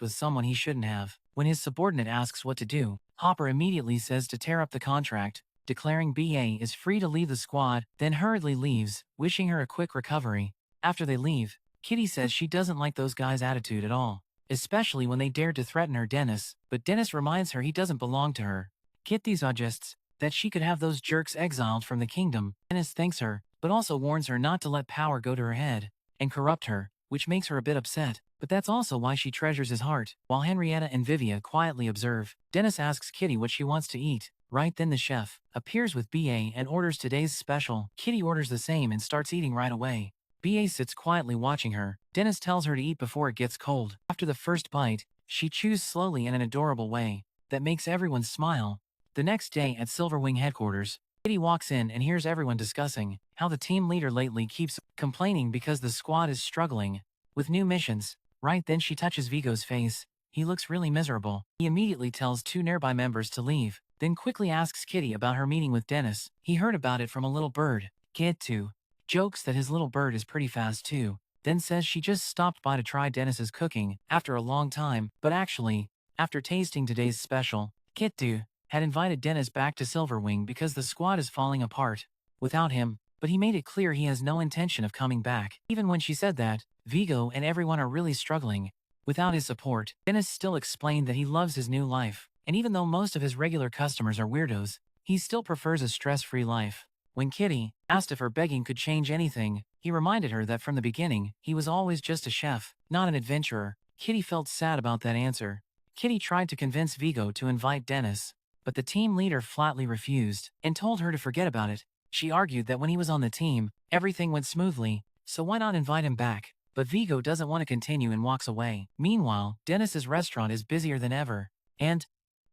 with someone he shouldn't have. When his subordinate asks what to do, Hopper immediately says to tear up the contract, declaring BA is free to leave the squad, then hurriedly leaves, wishing her a quick recovery. After they leave, Kitty says she doesn't like those guys' attitude at all, especially when they dared to threaten her Dennis, but Dennis reminds her he doesn't belong to her. Kitty suggests that she could have those jerks exiled from the kingdom. Dennis thanks her, but also warns her not to let power go to her head and corrupt her, which makes her a bit upset. But that's also why she treasures his heart. While Henrietta and Vivia quietly observe, Dennis asks Kitty what she wants to eat. Right then the chef appears with BA and orders today's special. Kitty orders the same and starts eating right away. BA sits quietly watching her. Dennis tells her to eat before it gets cold. After the first bite, she chews slowly in an adorable way that makes everyone smile. The next day at Silverwing headquarters, Kitty walks in and hears everyone discussing how the team leader lately keeps complaining because the squad is struggling with new missions. Right then she touches Vigo's face. He looks really miserable. He immediately tells two nearby members to leave, then quickly asks Kitty about her meeting with Dennis. He heard about it from a little bird. Kid too jokes that his little bird is pretty fast too, then says she just stopped by to try Dennis's cooking after a long time, but actually, after tasting today's special, Kit had invited Dennis back to Silverwing because the squad is falling apart without him, but he made it clear he has no intention of coming back. Even when she said that, Vigo and everyone are really struggling without his support. Dennis still explained that he loves his new life, and even though most of his regular customers are weirdos, he still prefers a stress-free life. When Kitty asked if her begging could change anything, he reminded her that from the beginning, he was always just a chef, not an adventurer. Kitty felt sad about that answer. Kitty tried to convince Vigo to invite Dennis, but the team leader flatly refused and told her to forget about it. She argued that when he was on the team, everything went smoothly, so why not invite him back? But Vigo doesn't want to continue and walks away. Meanwhile, Dennis's restaurant is busier than ever, and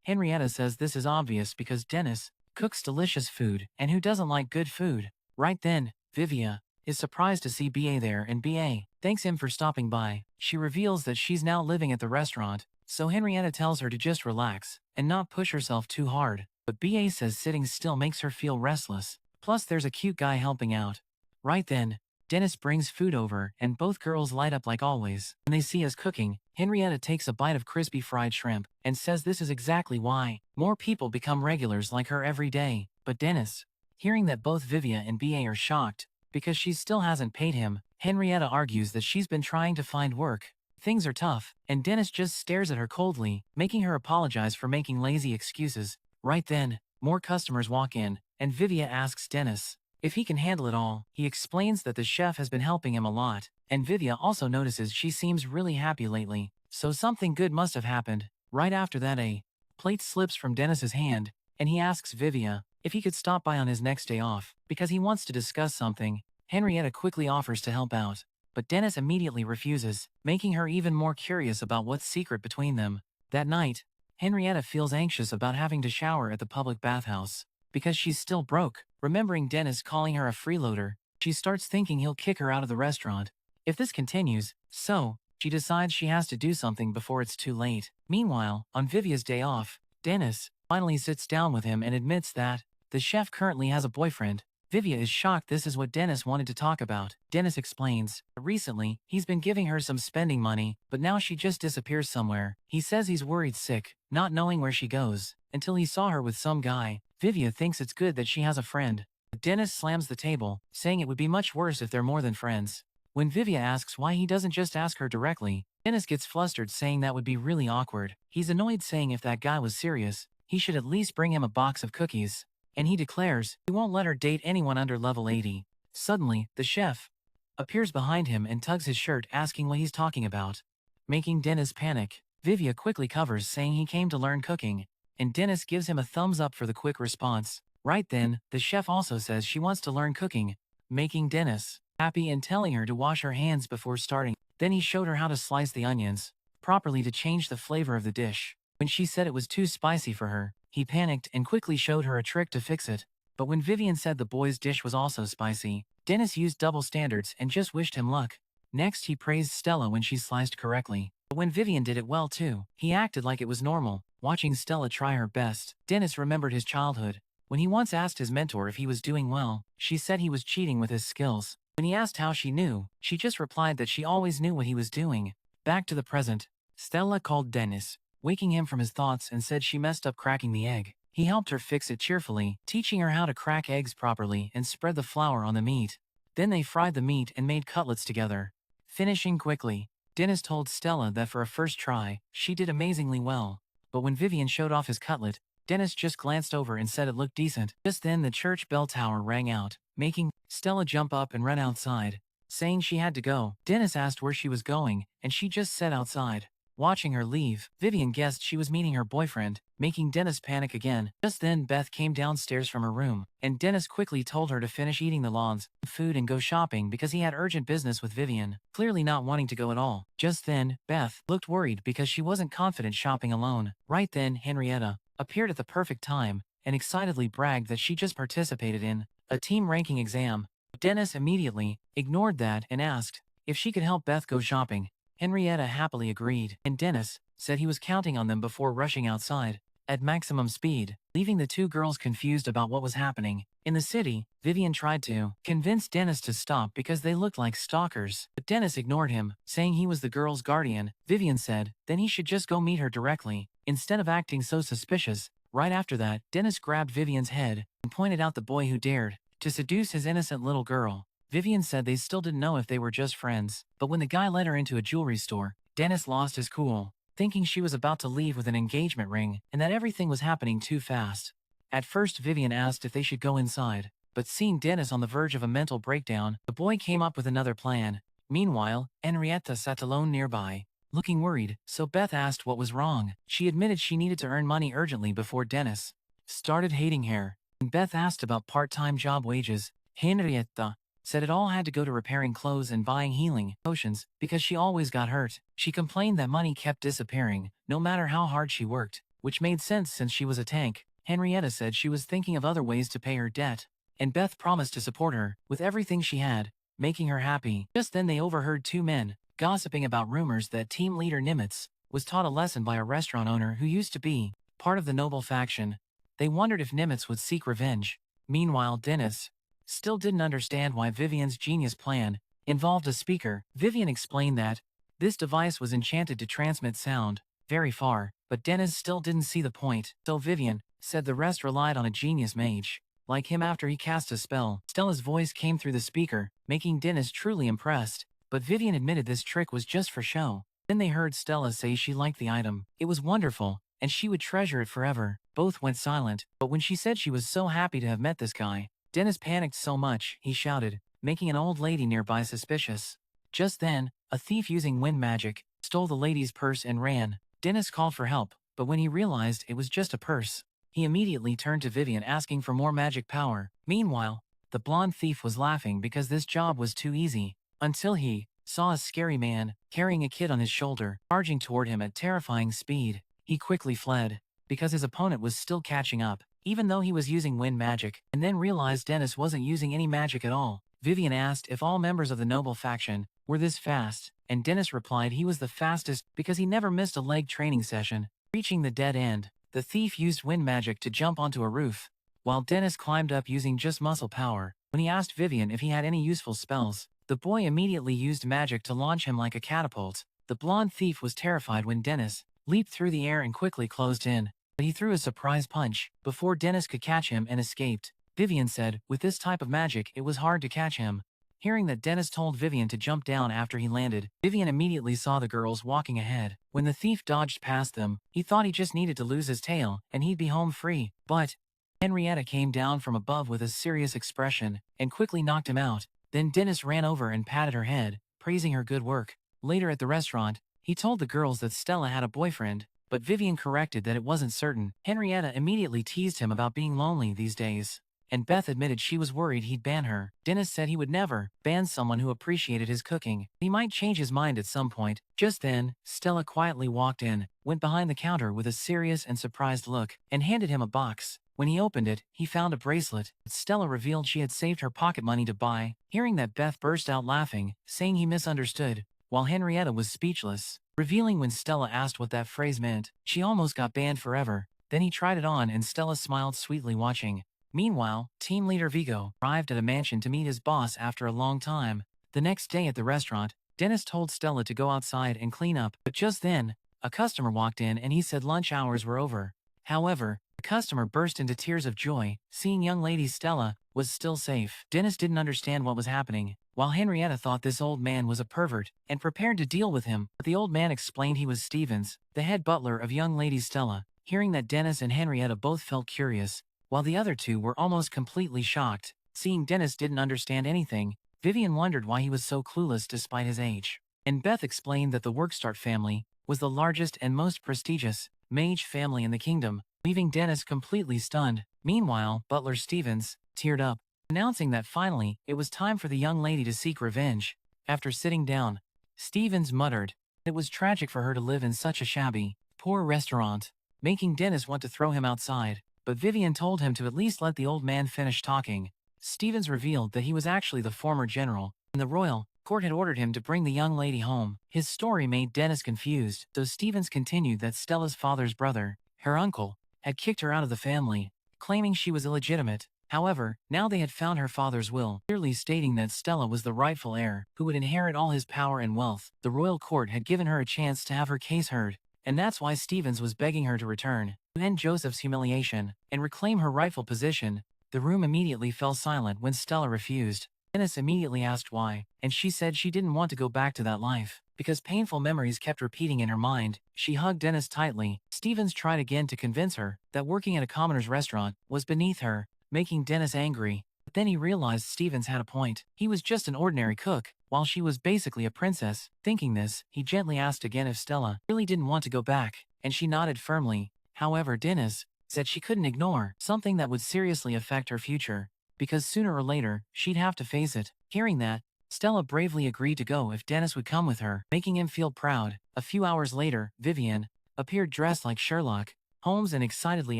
Henrietta says this is obvious because Dennis cooks delicious food, and who doesn't like good food? Right then, Vivia is surprised to see BA there, and BA thanks him for stopping by. She reveals that she's now living at the restaurant, so Henrietta tells her to just relax and not push herself too hard. But BA says sitting still makes her feel restless. Plus there's a cute guy helping out. Right then, Dennis brings food over, and both girls light up like always. When they see us cooking, Henrietta takes a bite of crispy fried shrimp and says this is exactly why more people become regulars like her every day. But Dennis, hearing that both Vivia and BA are shocked because she still hasn't paid him, Henrietta argues that she's been trying to find work. Things are tough, and Dennis just stares at her coldly, making her apologize for making lazy excuses. Right then, more customers walk in, and Vivia asks Dennis if he can handle it all. He explains that the chef has been helping him a lot, and Vivia also notices she seems really happy lately, so something good must have happened. Right after that, a plate slips from Dennis's hand, and he asks Vivia if he could stop by on his next day off, because he wants to discuss something. Henrietta quickly offers to help out, but Dennis immediately refuses, making her even more curious about what's secret between them. That night, Henrietta feels anxious about having to shower at the public bathhouse, because she's still broke. Remembering Dennis calling her a freeloader, she starts thinking he'll kick her out of the restaurant if this continues, so she decides she has to do something before it's too late. Meanwhile, on Vivia's day off, Dennis finally sits down with him and admits that the chef currently has a boyfriend. Vivia is shocked this is what Dennis wanted to talk about. Dennis explains that recently he's been giving her some spending money, but now she just disappears somewhere. He says he's worried sick, not knowing where she goes, until he saw her with some guy. Vivia thinks it's good that she has a friend. Dennis slams the table, saying it would be much worse if they're more than friends. When Vivia asks why he doesn't just ask her directly, Dennis gets flustered, saying that would be really awkward. He's annoyed, saying if that guy was serious, he should at least bring him a box of cookies. And he declares he won't let her date anyone under level 80. Suddenly, the chef appears behind him and tugs his shirt, asking what he's talking about, making Dennis panic. Vivia quickly covers, saying he came to learn cooking, and Dennis gives him a thumbs up for the quick response. Right then, the chef also says she wants to learn cooking, making Dennis happy and telling her to wash her hands before starting. Then he showed her how to slice the onions properly to change the flavor of the dish. When she said it was too spicy for her, he panicked and quickly showed her a trick to fix it. But when Vivian said the boy's dish was also spicy, Dennis used double standards and just wished him luck. Next, he praised Stella when she sliced correctly. But when Vivian did it well too, he acted like it was normal, watching Stella try her best. Dennis remembered his childhood. When he once asked his mentor if he was doing well, she said he was cheating with his skills. When he asked how she knew, she just replied that she always knew what he was doing. Back to the present, Stella called Dennis, waking him from his thoughts, and said she messed up cracking the egg. He helped her fix it cheerfully, teaching her how to crack eggs properly and spread the flour on the meat. Then they fried the meat and made cutlets together, finishing quickly. Dennis told Stella that for a first try, she did amazingly well. But when Vivian showed off his cutlet, Dennis just glanced over and said it looked decent. Just then the church bell tower rang out, making Stella jump up and run outside, saying she had to go. Dennis asked where she was going, and she just said outside. Watching her leave, Vivian guessed she was meeting her boyfriend, making Dennis panic again. Just then Beth came downstairs from her room, and Dennis quickly told her to finish eating the lawns, food and go shopping because he had urgent business with Vivian, clearly not wanting to go at all. Just then, Beth looked worried because she wasn't confident shopping alone. Right then, Henrietta appeared at the perfect time and excitedly bragged that she just participated in a team ranking exam. Dennis immediately ignored that and asked if she could help Beth go shopping. Henrietta happily agreed, and Dennis said he was counting on them before rushing outside at maximum speed, leaving the two girls confused about what was happening. In the city, Vivian tried to convince Dennis to stop because they looked like stalkers, but Dennis ignored him, saying he was the girl's guardian. Vivian said then he should just go meet her directly, instead of acting so suspicious. Right after that, Dennis grabbed Vivian's head and pointed out the boy who dared to seduce his innocent little girl. Vivian said they still didn't know if they were just friends, but when the guy led her into a jewelry store, Dennis lost his cool, thinking she was about to leave with an engagement ring and that everything was happening too fast. At first Vivian asked if they should go inside, but seeing Dennis on the verge of a mental breakdown, the boy came up with another plan. Meanwhile, Henrietta sat alone nearby, looking worried, so Beth asked what was wrong. She admitted she needed to earn money urgently before Dennis started hating her, and Beth asked about part-time job wages. Henrietta said it all had to go to repairing clothes and buying healing potions because she always got hurt. She complained that money kept disappearing, no matter how hard she worked, which made sense since she was a tank. Henrietta said she was thinking of other ways to pay her debt, and Beth promised to support her with everything she had, making her happy. Just then they overheard two men gossiping about rumors that team leader Nimitz was taught a lesson by a restaurant owner who used to be part of the noble faction. They wondered if Nimitz would seek revenge. Meanwhile, Dennis still didn't understand why Vivian's genius plan involved a speaker. Vivian explained that this device was enchanted to transmit sound very far, but Dennis still didn't see the point. So Vivian said the rest relied on a genius mage like him after he cast a spell. Stella's voice came through the speaker, making Dennis truly impressed, but Vivian admitted this trick was just for show. Then they heard Stella say she liked the item. It was wonderful, and she would treasure it forever. Both went silent, but when she said she was so happy to have met this guy, Dennis panicked so much, he shouted, making an old lady nearby suspicious. Just then, a thief using wind magic stole the lady's purse and ran. Dennis called for help, but when he realized it was just a purse, he immediately turned to Vivian asking for more magic power. Meanwhile, the blonde thief was laughing because this job was too easy, until he saw a scary man carrying a kid on his shoulder, charging toward him at terrifying speed. He quickly fled because his opponent was still catching up, even though he was using wind magic, and then realized Dennis wasn't using any magic at all. Vivian asked if all members of the noble faction were this fast, and Dennis replied he was the fastest because he never missed a leg training session. Reaching the dead end, the thief used wind magic to jump onto a roof, while Dennis climbed up using just muscle power. When he asked Vivian if he had any useful spells, the boy immediately used magic to launch him like a catapult. The blonde thief was terrified when Dennis leaped through the air and quickly closed in, but he threw a surprise punch before Dennis could catch him and escaped. Vivian said, with this type of magic it was hard to catch him. Hearing that Dennis told Vivian to jump down after he landed, Vivian immediately saw the girls walking ahead. When the thief dodged past them, he thought he just needed to lose his tail and he'd be home free. But Henrietta came down from above with a serious expression and quickly knocked him out. Then Dennis ran over and patted her head, praising her good work. Later at the restaurant, he told the girls that Stella had a boyfriend, but Vivian corrected that it wasn't certain. Henrietta immediately teased him about being lonely these days, and Beth admitted she was worried he'd ban her. Dennis said he would never ban someone who appreciated his cooking. He might change his mind at some point. Just then, Stella quietly walked in, went behind the counter with a serious and surprised look, and handed him a box. When he opened it, he found a bracelet that Stella revealed she had saved her pocket money to buy. Hearing that, Beth burst out laughing, saying he misunderstood, while Henrietta was speechless, revealing when Stella asked what that phrase meant. She almost got banned forever. Then he tried it on and Stella smiled sweetly watching. Meanwhile, team leader Vigo arrived at a mansion to meet his boss after a long time. The next day at the restaurant, Dennis told Stella to go outside and clean up, but just then, a customer walked in and he said lunch hours were over. However, the customer burst into tears of joy, seeing young lady Stella was still safe. Dennis didn't understand what was happening, while Henrietta thought this old man was a pervert and prepared to deal with him, but the old man explained he was Stevens, the head butler of young lady Stella. Hearing that Dennis and Henrietta both felt curious, while the other two were almost completely shocked. Seeing Dennis didn't understand anything, Vivian wondered why he was so clueless despite his age. And Beth explained that the Workstart family was the largest and most prestigious mage family in the kingdom, leaving Dennis completely stunned. Meanwhile, Butler Stevens teared up, announcing that finally it was time for the young lady to seek revenge. After sitting down, Stevens muttered, "It was tragic for her to live in such a shabby, poor restaurant," making Dennis want to throw him outside. But Vivian told him to at least let the old man finish talking. Stevens revealed that he was actually the former general, and the royal court had ordered him to bring the young lady home. His story made Dennis confused, so Stevens continued that Stella's father's brother, her uncle, had kicked her out of the family, claiming she was illegitimate. However, now they had found her father's will, clearly stating that Stella was the rightful heir, who would inherit all his power and wealth. The royal court had given her a chance to have her case heard, and that's why Stevens was begging her to return, to end Joseph's humiliation, and reclaim her rightful position. The room immediately fell silent when Stella refused. Dennis immediately asked why, and she said she didn't want to go back to that life, because painful memories kept repeating in her mind. She hugged Dennis tightly. Stevens tried again to convince her that working at a commoner's restaurant was beneath her, making Dennis angry. But then he realized Stevens had a point. He was just an ordinary cook, while she was basically a princess. Thinking this, he gently asked again if Stella really didn't want to go back, and she nodded firmly. However, Dennis said she couldn't ignore something that would seriously affect her future, because sooner or later, she'd have to face it. Hearing that, Stella bravely agreed to go if Dennis would come with her, making him feel proud. A few hours later, Vivian appeared dressed like Sherlock Holmes and excitedly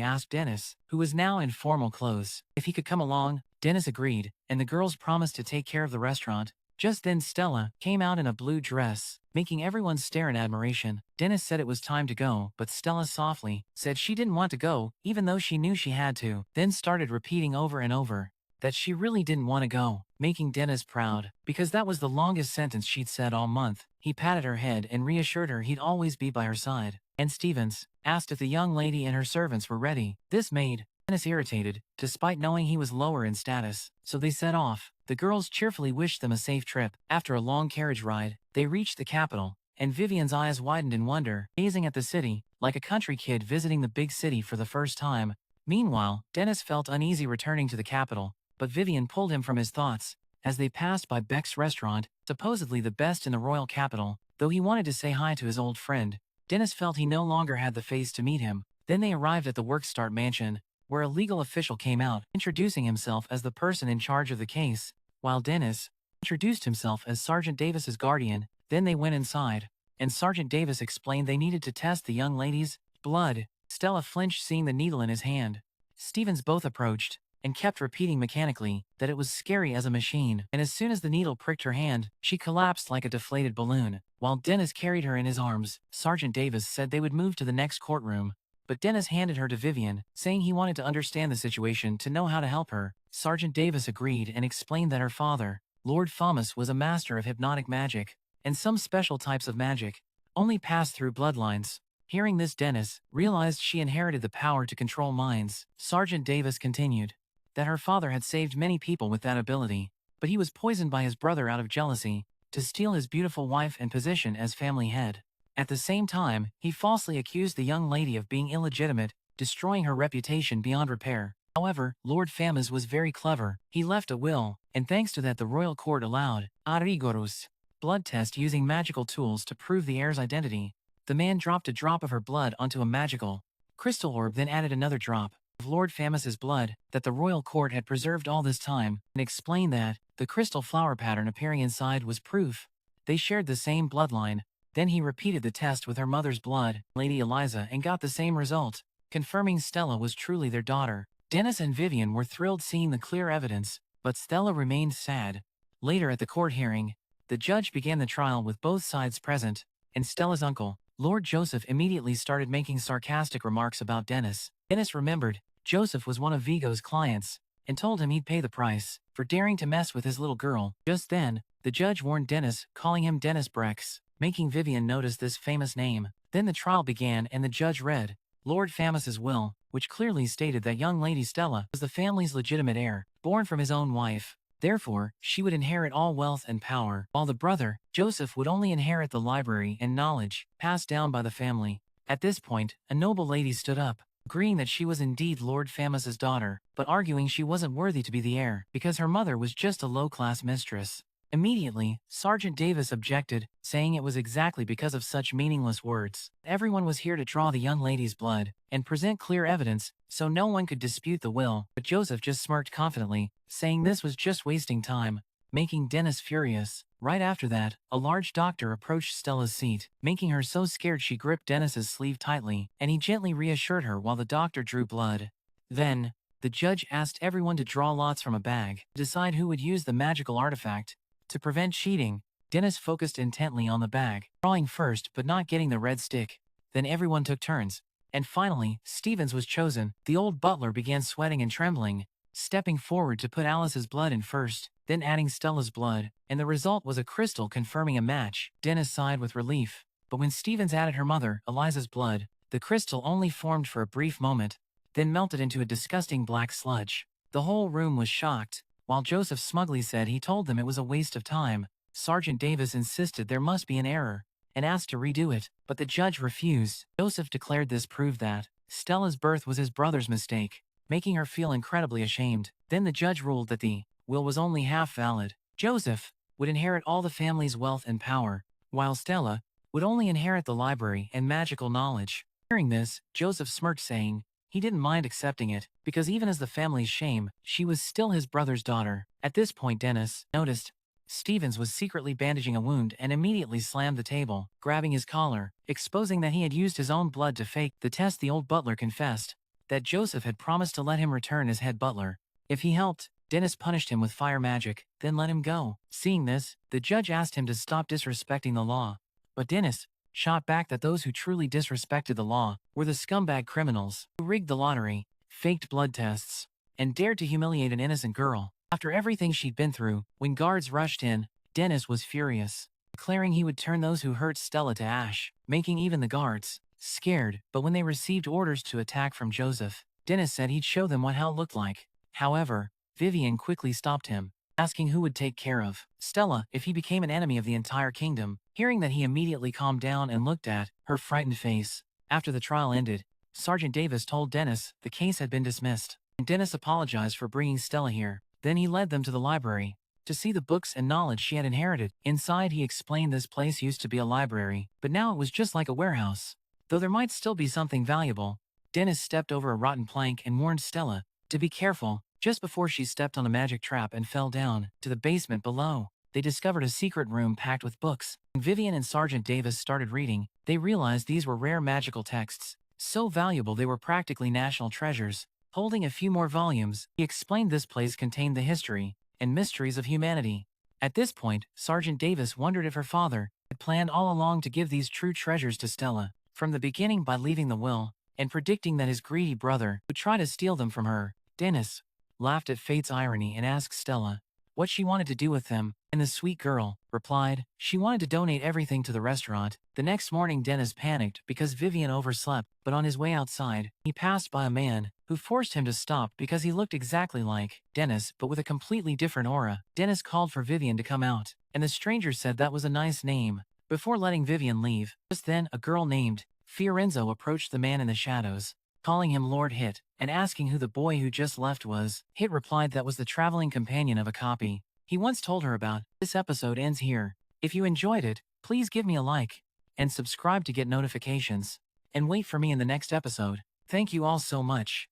asked Dennis, who was now in formal clothes, if he could come along. Dennis agreed, and the girls promised to take care of the restaurant. Just then Stella came out in a blue dress, making everyone stare in admiration. Dennis said it was time to go, but Stella softly said she didn't want to go, even though she knew she had to, then started repeating over and over that she really didn't want to go, making Dennis proud, because that was the longest sentence she'd said all month. He patted her head and reassured her he'd always be by her side. And Stevens asked if the young lady and her servants were ready. This made Dennis irritated, despite knowing he was lower in status, so they set off. The girls cheerfully wished them a safe trip. After a long carriage ride, they reached the capital, and Vivian's eyes widened in wonder, gazing at the city, like a country kid visiting the big city for the first time. Meanwhile, Dennis felt uneasy returning to the capital, but Vivian pulled him from his thoughts. As they passed by Beck's restaurant, supposedly the best in the royal capital, though he wanted to say hi to his old friend, Dennis felt he no longer had the face to meet him. Then they arrived at the Workstart mansion, where a legal official came out, introducing himself as the person in charge of the case, while Dennis introduced himself as Sergeant Davis's guardian. Then they went inside, and Sergeant Davis explained they needed to test the young lady's blood. Stella flinched seeing the needle in his hand. Stevens both approached, and kept repeating mechanically that it was scary as a machine, and as soon as the needle pricked her hand, she collapsed like a deflated balloon. While Dennis carried her in his arms, Sergeant Davis said they would move to the next courtroom, but Dennis handed her to Vivian, saying he wanted to understand the situation to know how to help her. Sergeant Davis agreed and explained that her father, Lord Thomas, was a master of hypnotic magic, and some special types of magic only passed through bloodlines. Hearing this, Dennis realized she inherited the power to control minds. Sergeant Davis continued that her father had saved many people with that ability, but he was poisoned by his brother out of jealousy to steal his beautiful wife and position as family head. At the same time, he falsely accused the young lady of being illegitimate, destroying her reputation beyond repair. However, Lord Thomas was very clever. He left a will, and thanks to that the royal court allowed a rigorous blood test using magical tools to prove the heir's identity. The man dropped a drop of her blood onto a magical crystal orb, then added another drop of Lord Thomas's blood that the royal court had preserved all this time, and explained that the crystal flower pattern appearing inside was proof they shared the same bloodline. Then he repeated the test with her mother's blood, Lady Eliza, and got the same result, confirming Stella was truly their daughter. Dennis and Vivian were thrilled seeing the clear evidence, but Stella remained sad. Later at the court hearing, the judge began the trial with both sides present, and Stella's uncle, Lord Joseph, immediately started making sarcastic remarks about Dennis. Dennis remembered Joseph was one of Vigo's clients, and told him he'd pay the price for daring to mess with his little girl. Just then, the judge warned Dennis, calling him Dennis Brex, making Vivian notice this famous name. Then the trial began and the judge read Lord Thomas's will, which clearly stated that young Lady Stella was the family's legitimate heir, born from his own wife. Therefore, she would inherit all wealth and power, while the brother, Joseph, would only inherit the library and knowledge passed down by the family. At this point, a noble lady stood up, agreeing that she was indeed Lord Famous's daughter, but arguing she wasn't worthy to be the heir because her mother was just a low-class mistress. Immediately, Sergeant Davis objected, saying it was exactly because of such meaningless words. Everyone was here to draw the young lady's blood and present clear evidence, so no one could dispute the will, but Joseph just smirked confidently, saying this was just wasting time, making Dennis furious. Right after that, a large doctor approached Stella's seat, making her so scared she gripped Dennis's sleeve tightly, and he gently reassured her while the doctor drew blood. Then, the judge asked everyone to draw lots from a bag to decide who would use the magical artifact. To prevent cheating, Dennis focused intently on the bag, drawing first but not getting the red stick. Then everyone took turns. And finally, Stevens was chosen. The old butler began sweating and trembling, stepping forward to put Alice's blood in first, then adding Stella's blood, and the result was a crystal confirming a match. Dennis sighed with relief, but when Stevens added her mother, Eliza's blood, the crystal only formed for a brief moment, then melted into a disgusting black sludge. The whole room was shocked. While Joseph smugly said he told them it was a waste of time, Sergeant Davis insisted there must be an error, and asked to redo it, but the judge refused. Joseph declared this proved that Stella's birth was his brother's mistake, making her feel incredibly ashamed. Then the judge ruled that the will was only half valid. Joseph would inherit all the family's wealth and power, while Stella would only inherit the library and magical knowledge. Hearing this, Joseph smirked, saying he didn't mind accepting it, because even as the family's shame, she was still his brother's daughter. At this point, Dennis noticed Stevens was secretly bandaging a wound and immediately slammed the table, grabbing his collar, exposing that he had used his own blood to fake the test. The old butler confessed that Joseph had promised to let him return as head butler if he helped. Dennis punished him with fire magic, then let him go. Seeing this, the judge asked him to stop disrespecting the law, but Dennis shot back that those who truly disrespected the law were the scumbag criminals who rigged the lottery, faked blood tests, and dared to humiliate an innocent girl. After everything she'd been through, when guards rushed in, Dennis was furious, declaring he would turn those who hurt Stella to ash, making even the guards scared. But when they received orders to attack from Joseph, Dennis said he'd show them what hell looked like. However, Vivian quickly stopped him, asking who would take care of Stella if he became an enemy of the entire kingdom. Hearing that, he immediately calmed down and looked at her frightened face. After the trial ended, Sergeant Davis told Dennis the case had been dismissed, and Dennis apologized for bringing Stella here. Then he led them to the library to see the books and knowledge she had inherited. Inside, he explained this place used to be a library, but now it was just like a warehouse. Though there might still be something valuable, Dennis stepped over a rotten plank and warned Stella to be careful. Just before she stepped on a magic trap and fell down to the basement below, they discovered a secret room packed with books. When Vivian and Sergeant Davis started reading, they realized these were rare magical texts, so valuable they were practically national treasures. Holding a few more volumes, he explained this place contained the history and mysteries of humanity. At this point, Sergeant Davis wondered if her father had planned all along to give these true treasures to Stella from the beginning by leaving the will and predicting that his greedy brother would try to steal them from her. Dennis laughed at fate's irony and asked Stella what she wanted to do with them, and the sweet girl replied she wanted to donate everything to the restaurant. The next morning, Dennis panicked because Vivian overslept, but on his way outside, he passed by a man who forced him to stop because he looked exactly like Dennis but with a completely different aura. Dennis called for Vivian to come out, and the stranger said that was a nice name. Before letting Vivian leave, just then a girl named Fiorenzo approached the man in the shadows, calling him Lord Hit, and asking who the boy who just left was. Hit replied that was the traveling companion of a copy he once told her about. This episode ends here. If you enjoyed it, please give me a like, and subscribe to get notifications, and wait for me in the next episode. Thank you all so much.